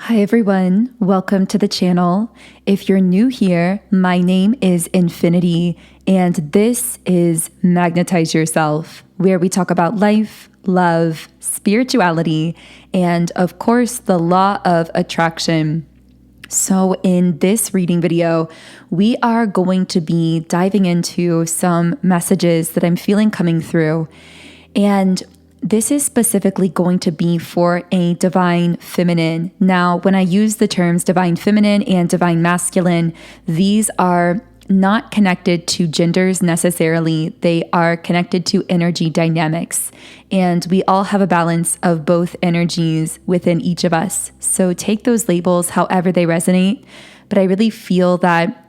Hi everyone, welcome to the channel. If you're new here, my name is Infinity and this is Magnetize Yourself, where we talk about life, love, spirituality, and of course the law of attraction. So in this reading video, we are going to be diving into some messages that I'm feeling coming through, and this is specifically going to be for a divine feminine. Now, when I use the terms divine feminine and divine masculine, these are not connected to genders necessarily. They are connected to energy dynamics. And we all have a balance of both energies within each of us. So take those labels however they resonate. But I really feel that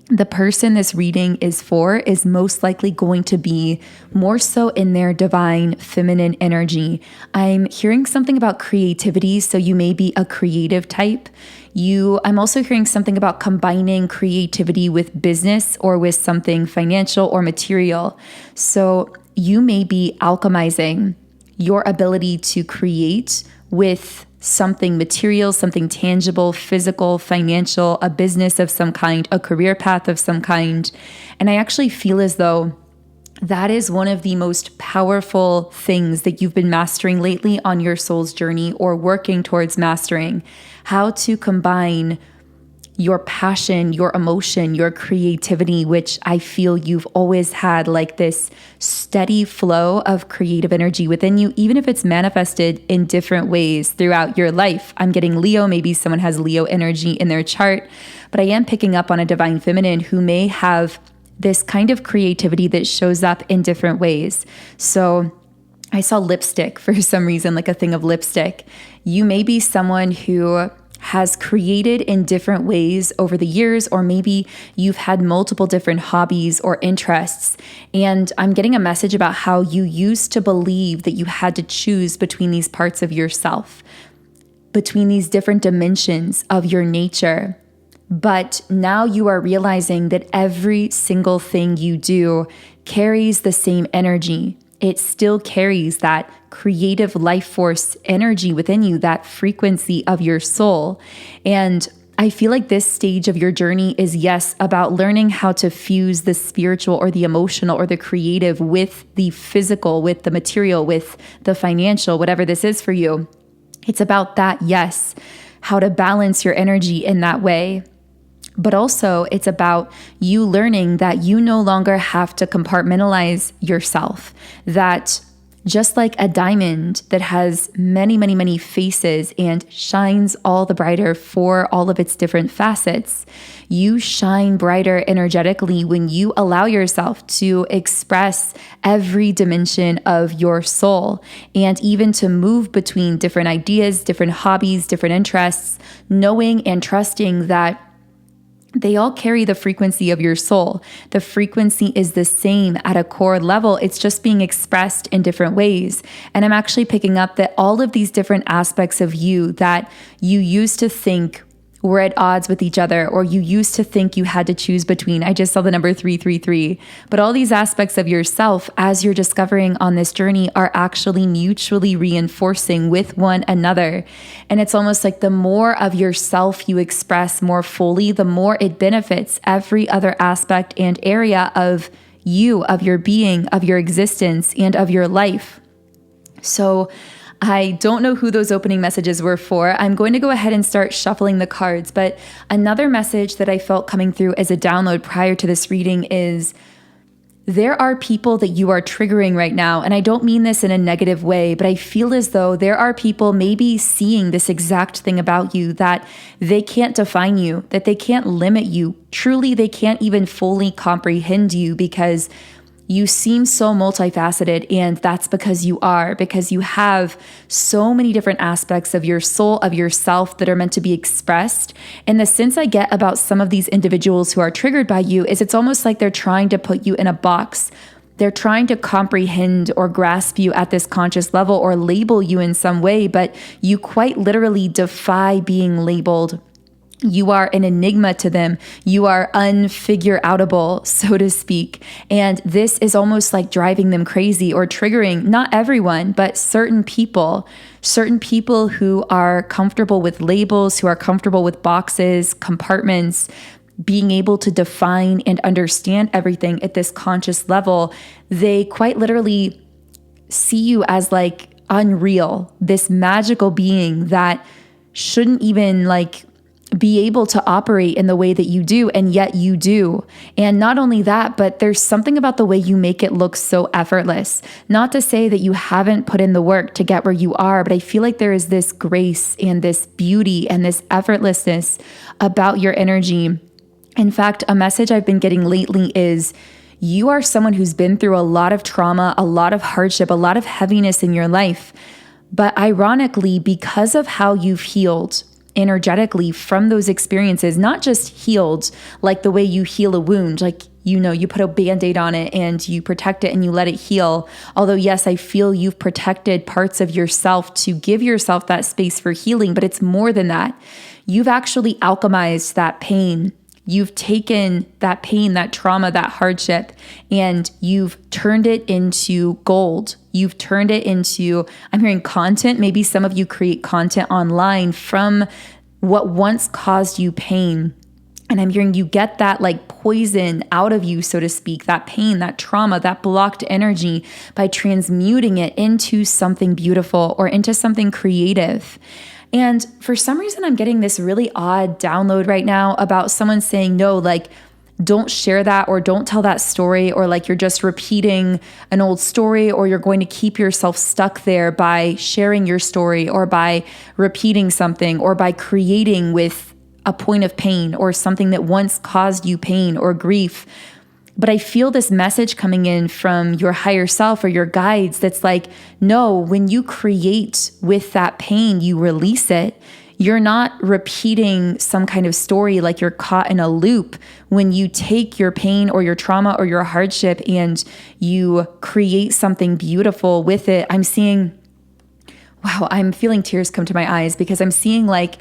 the person this reading is for is most likely going to be more so in their divine feminine energy. I'm hearing something about creativity, so you may be a creative type. I'm also hearing something about combining creativity with business or with something financial or material. So you may be alchemizing your ability to create with something material, something tangible, physical, financial, a business of some kind, a career path of some kind. And I actually feel as though that is one of the most powerful things that you've been mastering lately on your soul's journey or working towards mastering. How to combine your passion, your emotion, your creativity, which I feel you've always had like this steady flow of creative energy within you, even if it's manifested in different ways throughout your life. I'm getting Leo, maybe someone has Leo energy in their chart, but I am picking up on a divine feminine who may have this kind of creativity that shows up in different ways. So I saw lipstick for some reason, like a thing of lipstick. You may be someone who has created in different ways over the years, or maybe you've had multiple different hobbies or interests. And I'm getting a message about how you used to believe that you had to choose between these parts of yourself, between these different dimensions of your nature. But now you are realizing that every single thing you do carries the same energy. It still carries that creative life force energy within you, that frequency of your soul. And I feel like this stage of your journey is, yes, about learning how to fuse the spiritual or the emotional or the creative with the physical, with the material, with the financial, whatever this is for you. It's about that, yes, how to balance your energy in that way. But also it's about you learning that you no longer have to compartmentalize yourself, that just like a diamond that has many, many, many faces and shines all the brighter for all of its different facets, you shine brighter energetically when you allow yourself to express every dimension of your soul and even to move between different ideas, different hobbies, different interests, knowing and trusting that they all carry the frequency of your soul. The frequency is the same at a core level. It's just being expressed in different ways. And I'm actually picking up that all of these different aspects of you that you used to think were at odds with each other, or you used to think you had to choose between. I just saw the number 333. But all these aspects of yourself, as you're discovering on this journey, are actually mutually reinforcing with one another. And it's almost like the more of yourself you express more fully, the more it benefits every other aspect and area of you, of your being, of your existence, and of your life. So I don't know who those opening messages were for. I'm going to go ahead and start shuffling the cards, but another message that I felt coming through as a download prior to this reading is there are people that you are triggering right now, and I don't mean this in a negative way, but I feel as though there are people maybe seeing this exact thing about you, that they can't define you, that they can't limit you. Truly, they can't even fully comprehend you because you seem so multifaceted, and that's because you have so many different aspects of your soul, of yourself that are meant to be expressed. And the sense I get about some of these individuals who are triggered by you is it's almost like they're trying to put you in a box. They're trying to comprehend or grasp you at this conscious level or label you in some way, but you quite literally defy being labeled. You are an enigma to them. You are unfigure-outable, so to speak. And this is almost like driving them crazy or triggering, not everyone, but certain people who are comfortable with labels, who are comfortable with boxes, compartments, being able to define and understand everything at this conscious level. They quite literally see you as like unreal, this magical being that shouldn't even like be able to operate in the way that you do, and yet you do. And not only that, but there's something about the way you make it look so effortless. Not to say that you haven't put in the work to get where you are, but I feel like there is this grace and this beauty and this effortlessness about your energy. In fact, a message I've been getting lately is you are someone who's been through a lot of trauma, a lot of hardship, a lot of heaviness in your life. But ironically, because of how you've healed energetically from those experiences, not just healed like the way you heal a wound, like, you put a Band-Aid on it and you protect it and you let it heal. Although, yes, I feel you've protected parts of yourself to give yourself that space for healing, but it's more than that. You've actually alchemized that pain. You've taken that pain, that trauma, that hardship, and you've turned it into gold. You've turned it into, I'm hearing content. Maybe some of you create content online from what once caused you pain. And I'm hearing you get that like poison out of you, so to speak, that pain, that trauma, that blocked energy by transmuting it into something beautiful or into something creative. And for some reason, I'm getting this really odd download right now about someone saying, no, like, don't share that or don't tell that story, or like you're just repeating an old story, or you're going to keep yourself stuck there by sharing your story or by repeating something or by creating with a point of pain or something that once caused you pain or grief. But I feel this message coming in from your higher self or your guides that's like, no, when you create with that pain, you release it. You're not repeating some kind of story like you're caught in a loop. When you take your pain or your trauma or your hardship and you create something beautiful with it, I'm seeing, wow, I'm feeling tears come to my eyes because I'm seeing like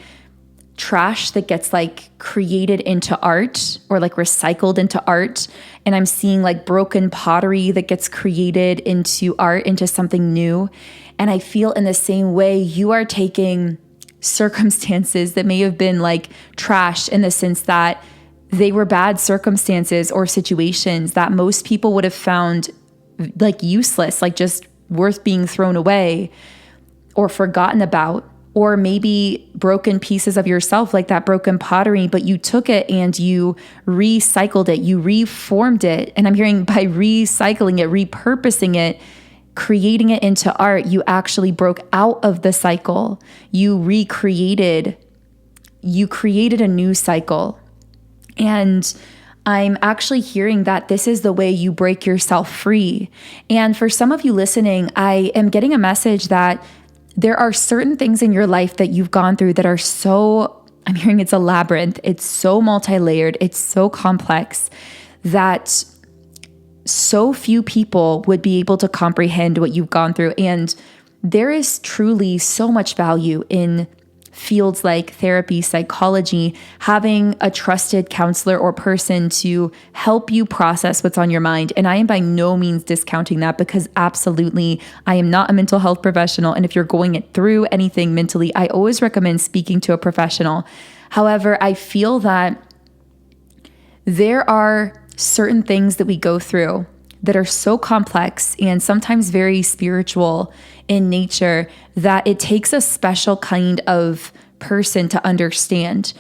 trash that gets like created into art or like recycled into art. And I'm seeing like broken pottery that gets created into art, into something new. And I feel in the same way you are taking circumstances that may have been like trash in the sense that they were bad circumstances or situations that most people would have found like useless, like just worth being thrown away or forgotten about. Or maybe broken pieces of yourself, like that broken pottery, but you took it and you recycled it, you reformed it. And I'm hearing by recycling it, repurposing it, creating it into art, you actually broke out of the cycle. You created a new cycle. And I'm actually hearing that this is the way you break yourself free. And for some of you listening, I am getting a message that there are certain things in your life that you've gone through that are so, I'm hearing it's a labyrinth. It's so multi-layered. It's so complex that so few people would be able to comprehend what you've gone through. And there is truly so much value in fields like therapy, psychology, having a trusted counselor or person to help you process what's on your mind. And I am by no means discounting that, because absolutely, I am not a mental health professional. And if you're going through anything mentally, I always recommend speaking to a professional. However, I feel that there are certain things that we go through that are so complex and sometimes very spiritual in nature that it takes a special kind of person to understand.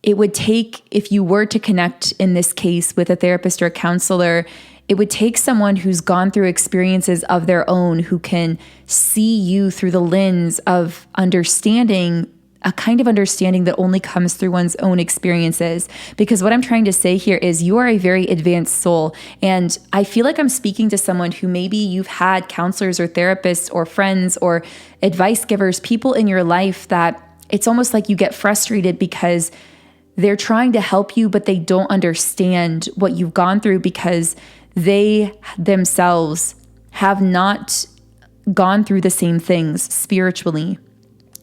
It would take, if you were to connect in this case with a therapist or a counselor, it would take someone who's gone through experiences of their own, who can see you through the lens of understanding, a kind of understanding that only comes through one's own experiences. Because what I'm trying to say here is you are a very advanced soul. And I feel like I'm speaking to someone who maybe you've had counselors or therapists or friends or advice givers, people in your life that it's almost like you get frustrated because they're trying to help you, but they don't understand what you've gone through because they themselves have not gone through the same things spiritually.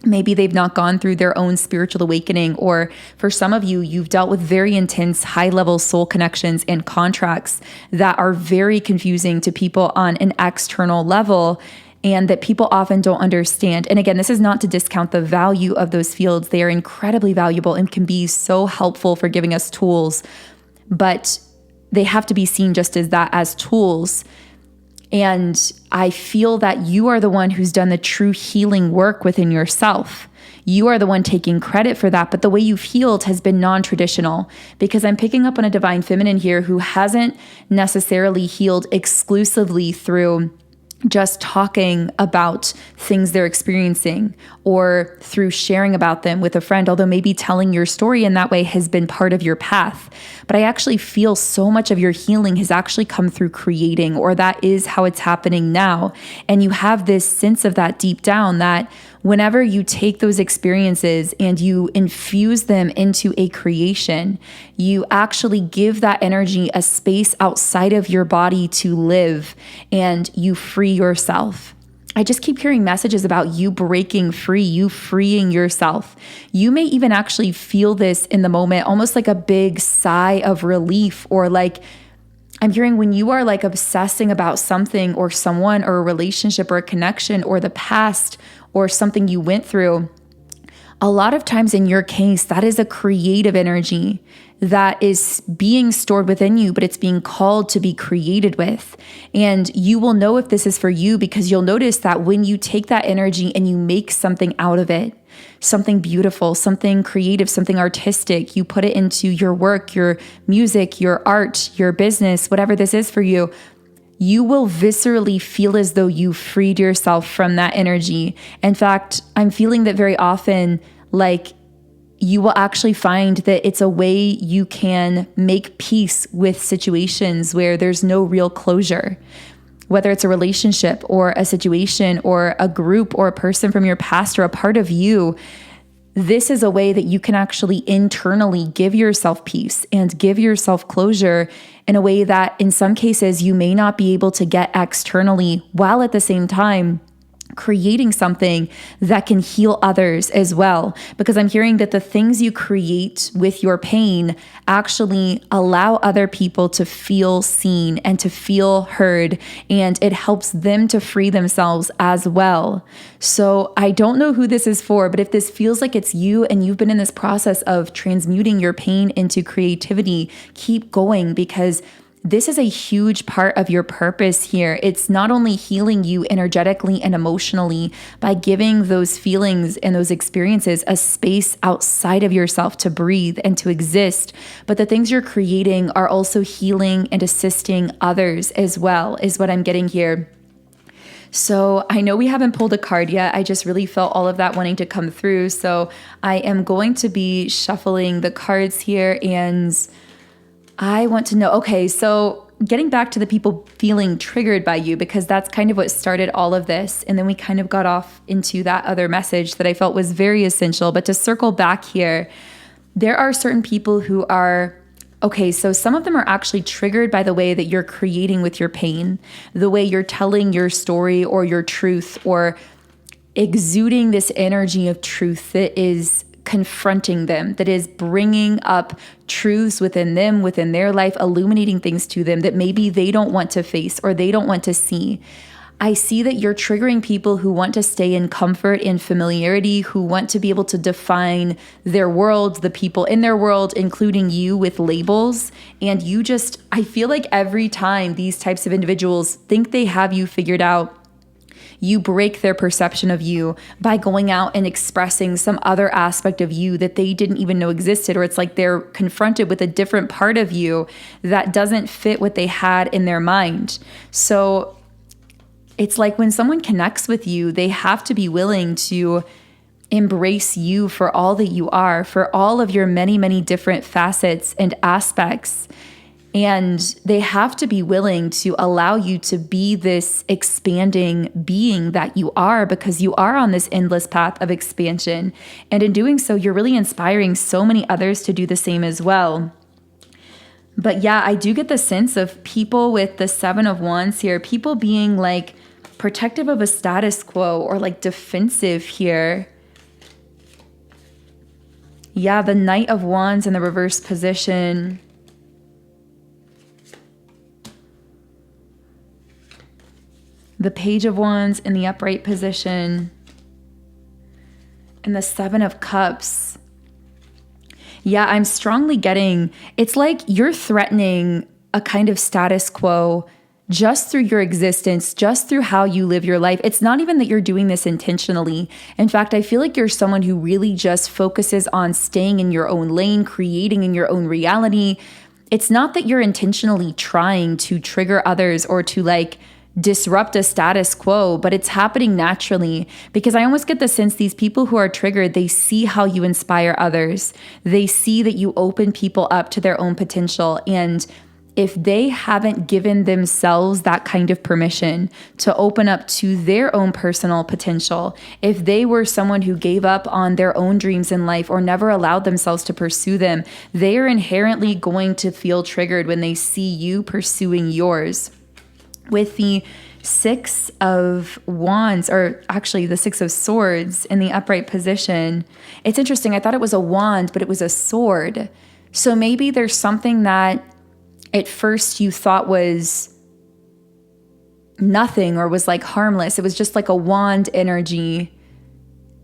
Maybe they've not gone through their own spiritual awakening, or for some of you, you've dealt with very intense high-level soul connections and contracts that are very confusing to people on an external level and that people often don't understand. And again, this is not to discount the value of those fields. They are incredibly valuable and can be so helpful for giving us tools, but they have to be seen just as that, as tools. And I feel that you are the one who's done the true healing work within yourself. You are the one taking credit for that, but the way you've healed has been non-traditional, because I'm picking up on a divine feminine here who hasn't necessarily healed exclusively through just talking about things they're experiencing or through sharing about them with a friend, although maybe telling your story in that way has been part of your path. But I actually feel so much of your healing has actually come through creating, or that is how it's happening now. And you have this sense of that deep down, that whenever you take those experiences and you infuse them into a creation, you actually give that energy a space outside of your body to live, and you free yourself. I just keep hearing messages about you breaking free, you freeing yourself. You may even actually feel this in the moment, almost like a big sigh of relief, or like I'm hearing when you are like obsessing about something or someone or a relationship or a connection or the past or something you went through, a lot of times in your case, that is a creative energy that is being stored within you, but it's being called to be created with. And you will know if this is for you, because you'll notice that when you take that energy and you make something out of it, something beautiful, something creative, something artistic, you put it into your work, your music, your art, your business, whatever this is for you, you will viscerally feel as though you freed yourself from that energy. In fact, I'm feeling that very often, like you will actually find that it's a way you can make peace with situations where there's no real closure, whether it's a relationship or a situation or a group or a person from your past or a part of you. This is a way that you can actually internally give yourself peace and give yourself closure in a way that in some cases you may not be able to get externally, while at the same time creating something that can heal others as well. Because I'm hearing that the things you create with your pain actually allow other people to feel seen and to feel heard, and it helps them to free themselves as well. So I don't know who this is for, but if this feels like it's you and you've been in this process of transmuting your pain into creativity, keep going, because this is a huge part of your purpose here. It's not only healing you energetically and emotionally by giving those feelings and those experiences a space outside of yourself to breathe and to exist, but the things you're creating are also healing and assisting others as well, is what I'm getting here. So I know we haven't pulled a card yet. I just really felt all of that wanting to come through. So I am going to be shuffling the cards here, and I want to know, okay, so getting back to the people feeling triggered by you, because that's kind of what started all of this. And then we kind of got off into that other message that I felt was very essential. But to circle back here, there are certain people who are, okay, so some of them are actually triggered by the way that you're creating with your pain, the way you're telling your story or your truth, or exuding this energy of truth that is confronting them, that is bringing up truths within them, within their life, illuminating things to them that maybe they don't want to face or they don't want to see. I see that you're triggering people who want to stay in comfort and familiarity, who want to be able to define their world, the people in their world, including you, with labels. And you just, I feel like every time these types of individuals think they have you figured out, you break their perception of you by going out and expressing some other aspect of you that they didn't even know existed, or it's like they're confronted with a different part of you that doesn't fit what they had in their mind. So it's like when someone connects with you, they have to be willing to embrace you for all that you are, for all of your many, many different facets and aspects. And they have to be willing to allow you to be this expanding being that you are, because you are on this endless path of expansion. And in doing so, you're really inspiring so many others to do the same as well. But yeah, I do get the sense of people with the 7 of Wands here, people being like protective of a status quo or like defensive here. Yeah, the Knight of Wands in the reverse position. The Page of Wands in the upright position. And the Seven of Cups. Yeah, I'm strongly getting, it's like you're threatening a kind of status quo just through your existence, just through how you live your life. It's not even that you're doing this intentionally. In fact, I feel like you're someone who really just focuses on staying in your own lane, creating in your own reality. It's not that you're intentionally trying to trigger others or to like disrupt a status quo, but it's happening naturally, because I almost get the sense these people who are triggered, they see how you inspire others. They see that you open people up to their own potential. And if they haven't given themselves that kind of permission to open up to their own personal potential, if they were someone who gave up on their own dreams in life or never allowed themselves to pursue them, they are inherently going to feel triggered when they see you pursuing yours. With the Six of Wands, or actually the Six of Swords in the upright position, it's interesting. I thought it was a wand, but it was a sword. So maybe there's something that at first you thought was nothing or was like harmless. It was just like a wand energy,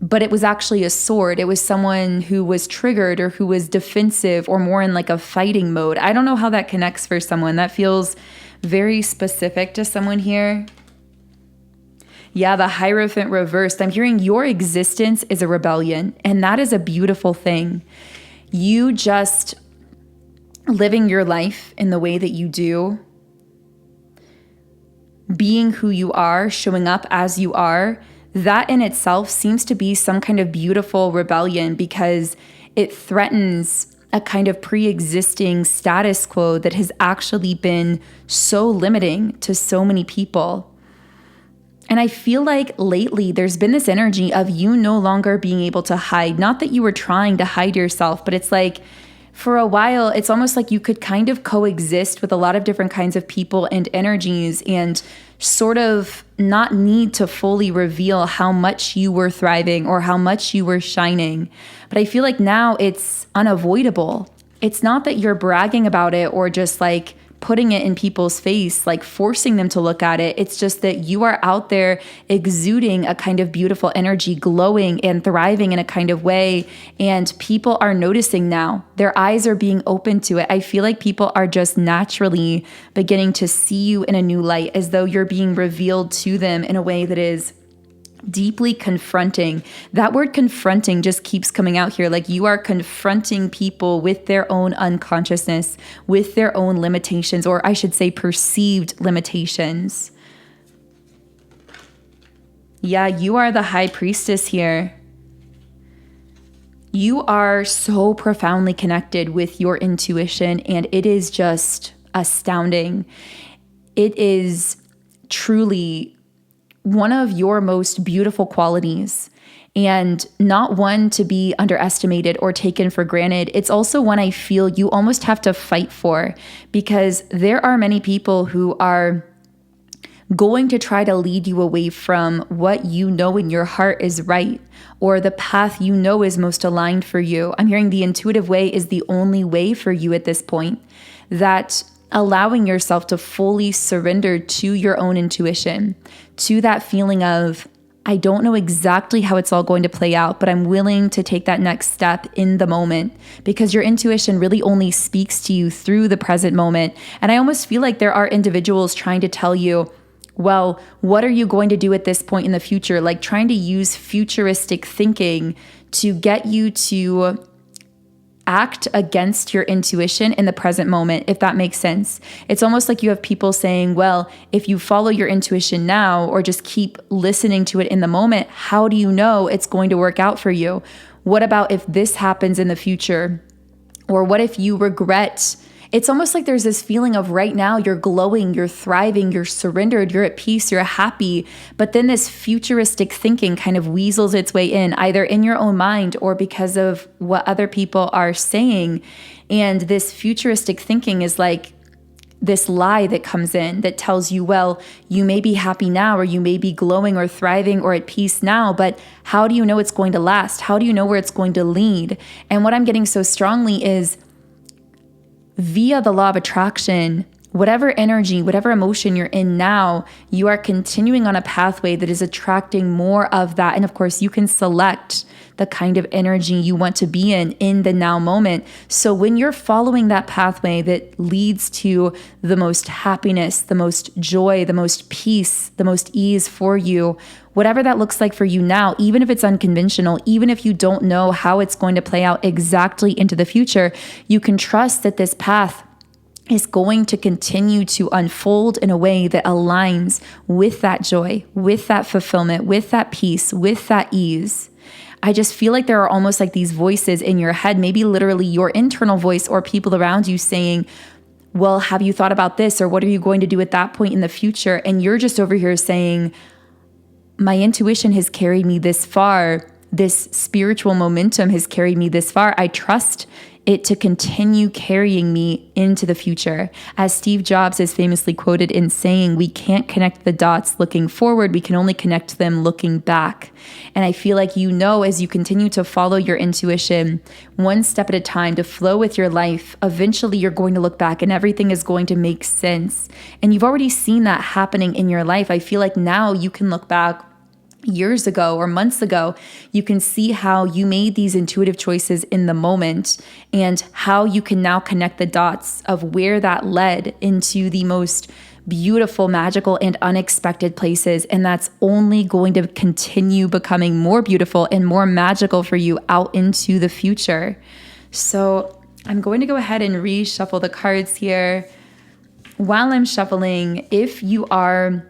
but it was actually a sword. It was someone who was triggered or who was defensive or more in like a fighting mode. I don't know how that connects for someone. That feels very specific to someone here. Yeah, the Hierophant reversed. I'm hearing your existence is a rebellion, and that is a beautiful thing. You just living your life in the way that you do, being who you are, showing up as you are, that in itself seems to be some kind of beautiful rebellion, because it threatens a kind of pre-existing status quo that has actually been so limiting to so many people. And I feel like lately there's been this energy of you no longer being able to hide. Not that you were trying to hide yourself, but it's like for a while, it's almost like you could kind of coexist with a lot of different kinds of people and energies and sort of not need to fully reveal how much you were thriving or how much you were shining. But I feel like now it's unavoidable. It's not that you're bragging about it or just like putting it in people's face, like forcing them to look at it. It's just that you are out there exuding a kind of beautiful energy, glowing and thriving in a kind of way. And people are noticing now. Their eyes are being open to it. I feel like people are just naturally beginning to see you in a new light, as though you're being revealed to them in a way that is deeply confronting. That word confronting just keeps coming out here. Like you are confronting people with their own unconsciousness, with their own limitations, or I should say perceived limitations. Yeah, you are the High Priestess here. You are so profoundly connected with your intuition, and it is just astounding. It is truly one of your most beautiful qualities, and not one to be underestimated or taken for granted. It's also one I feel you almost have to fight for, because there are many people who are going to try to lead you away from what you know in your heart is right, or the path you know is most aligned for you. I'm hearing the intuitive way is the only way for you at this point, that allowing yourself to fully surrender to your own intuition, to that feeling of, I don't know exactly how it's all going to play out, but I'm willing to take that next step in the moment, because your intuition really only speaks to you through the present moment. And I almost feel like there are individuals trying to tell you, well, what are you going to do at this point in the future? Like trying to use futuristic thinking to get you to act against your intuition in the present moment, if that makes sense. It's almost like you have people saying, well, if you follow your intuition now or just keep listening to it in the moment, how do you know it's going to work out for you? What about if this happens in the future? Or what if you regret? It's almost like there's this feeling of right now you're glowing, you're thriving, you're surrendered, you're at peace, you're happy. But then this futuristic thinking kind of weasels its way in, either in your own mind or because of what other people are saying. And this futuristic thinking is like this lie that comes in that tells you, well, you may be happy now, or you may be glowing or thriving or at peace now, but how do you know it's going to last? How do you know where it's going to lead? And what I'm getting so strongly is via the law of attraction, whatever energy, whatever emotion you're in now, you are continuing on a pathway that is attracting more of that. And of course, you can select the kind of energy you want to be in the now moment. So when you're following that pathway that leads to the most happiness, the most joy, the most peace, the most ease for you, whatever that looks like for you now, even if it's unconventional, even if you don't know how it's going to play out exactly into the future, you can trust that this path is going to continue to unfold in a way that aligns with that joy, with that fulfillment, with that peace, with that ease. I just feel like there are almost like these voices in your head, maybe literally your internal voice or people around you saying, well, have you thought about this? Or what are you going to do at that point in the future? And you're just over here saying, my intuition has carried me this far. This spiritual momentum has carried me this far. I trust it to continue carrying me into the future. As Steve Jobs is famously quoted in saying, we can't connect the dots looking forward, we can only connect them looking back. And I feel like as you continue to follow your intuition, one step at a time, to flow with your life, eventually you're going to look back and everything is going to make sense. And you've already seen that happening in your life. I feel like now you can look back years ago or months ago, you can see how you made these intuitive choices in the moment and how you can now connect the dots of where that led into the most beautiful, magical, and unexpected places. And that's only going to continue becoming more beautiful and more magical for you out into the future. So I'm going to go ahead and reshuffle the cards here. While I'm shuffling, if you are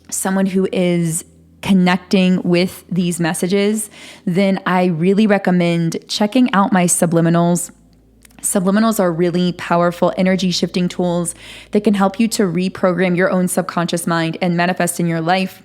someone who is connecting with these messages, then I really recommend checking out my subliminals. Subliminals are really powerful energy shifting tools that can help you to reprogram your own subconscious mind and manifest in your life.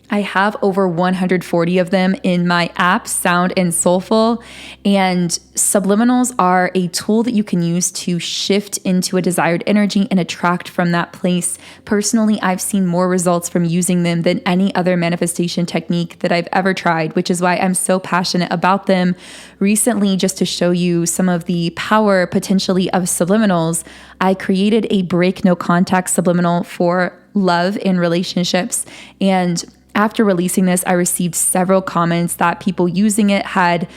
I have over 140 of them in my app, Sound and Soulful, and subliminals are a tool that you can use to shift into a desired energy and attract from that place. Personally, I've seen more results from using them than any other manifestation technique that I've ever tried, which is why I'm so passionate about them. Recently, just to show you some of the power potentially of subliminals, I created a break no contact subliminal for love in relationships. And after releasing this, I received several comments that people using it had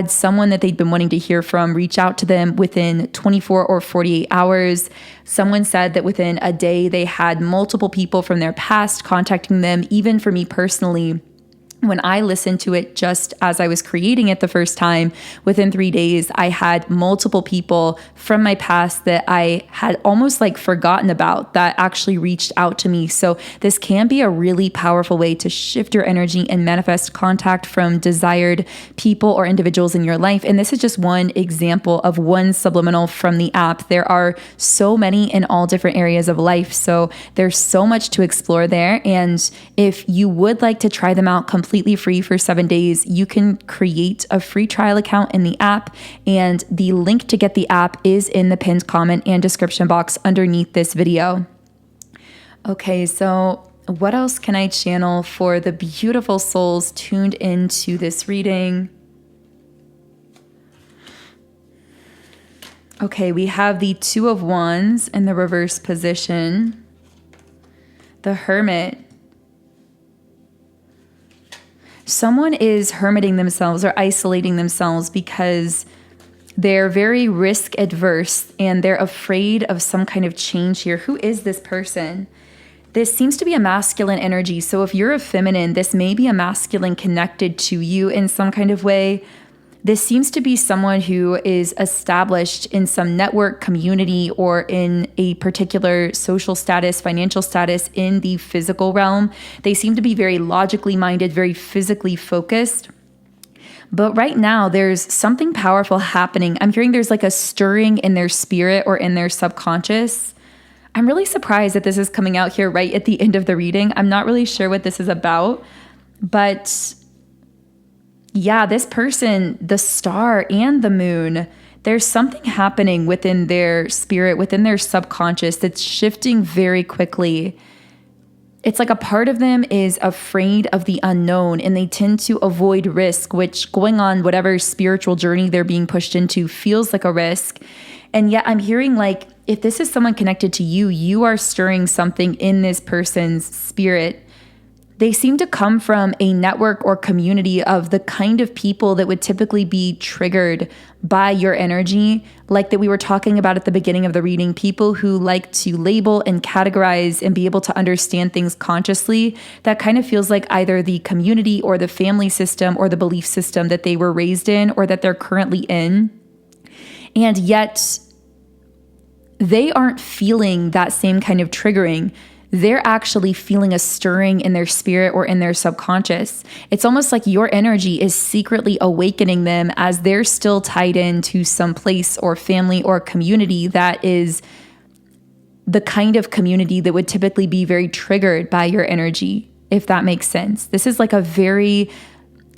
someone that they'd been wanting to hear from reach out to them within 24 or 48 hours. Someone said that within a day, they had multiple people from their past contacting them. Even for me personally, when I listened to it just as I was creating it the first time, within 3 days, I had multiple people from my past that I had almost like forgotten about that actually reached out to me. So this can be a really powerful way to shift your energy and manifest contact from desired people or individuals in your life. And this is just one example of one subliminal from the app. There are so many in all different areas of life. So there's so much to explore there. And if you would like to try them out completely free for 7 days, you can create a free trial account in the app, and the link to get the app is in the pinned comment and description box underneath this video. Okay, so what else can I channel for the beautiful souls tuned into this reading? Okay, we have the Two of Wands in the reverse position, the Hermit. Someone is hermiting themselves or isolating themselves because they're very risk adverse and they're afraid of some kind of change here. Who is this person? This seems to be a masculine energy. So if you're a feminine, this may be a masculine connected to you in some kind of way. This seems to be someone who is established in some network, community, or in a particular social status, financial status in the physical realm. They seem to be very logically minded, very physically focused. But right now, there's something powerful happening. I'm hearing there's like a stirring in their spirit or in their subconscious. I'm really surprised that this is coming out here right at the end of the reading. I'm not really sure what this is about, but yeah, this person, the star and the moon, there's something happening within their spirit, within their subconscious that's shifting very quickly. It's like a part of them is afraid of the unknown and they tend to avoid risk, which going on whatever spiritual journey they're being pushed into feels like a risk. And yet I'm hearing like, if this is someone connected to you, you are stirring something in this person's spirit. They seem to come from a network or community of the kind of people that would typically be triggered by your energy, like that we were talking about at the beginning of the reading, people who like to label and categorize and be able to understand things consciously. That kind of feels like either the community or the family system or the belief system that they were raised in or that they're currently in. And yet they aren't feeling that same kind of triggering. They're actually feeling a stirring in their spirit or in their subconscious. It's almost like your energy is secretly awakening them as they're still tied into some place or family or community that is the kind of community that would typically be very triggered by your energy, if that makes sense. This is like a very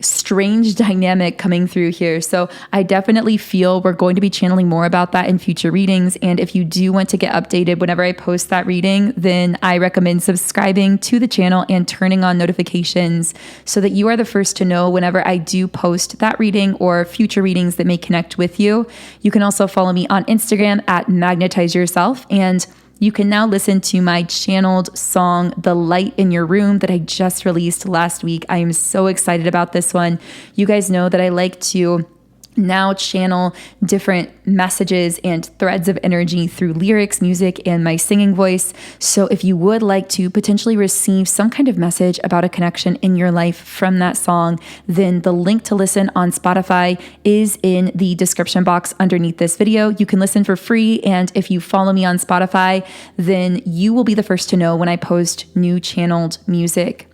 strange dynamic coming through here. So I definitely feel we're going to be channeling more about that in future readings. And if you do want to get updated whenever I post that reading, then I recommend subscribing to the channel and turning on notifications so that you are the first to know whenever I do post that reading or future readings that may connect with you. You can also follow me on Instagram at 𝗤𝗂𝗡 yourself, and you can now listen to my channeled song, The Light in Your Room, that I just released last week. I am so excited about this one. You guys know that I like to now channel different messages and threads of energy through lyrics, music, and my singing voice. So if you would like to potentially receive some kind of message about a connection in your life from that song, then the link to listen on Spotify is in the description box underneath this video. You can listen for free, and if you follow me on Spotify, then you will be the first to know when I post new channeled music.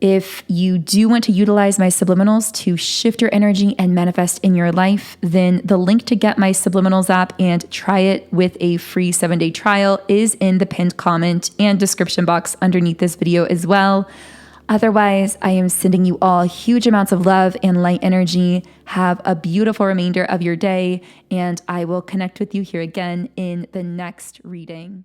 If you do want to utilize my subliminals to shift your energy and manifest in your life, then the link to get my subliminals app and try it with a free 7-day trial is in the pinned comment and description box underneath this video as well. Otherwise, I am sending you all huge amounts of love and light energy. Have a beautiful remainder of your day, and I will connect with you here again in the next reading.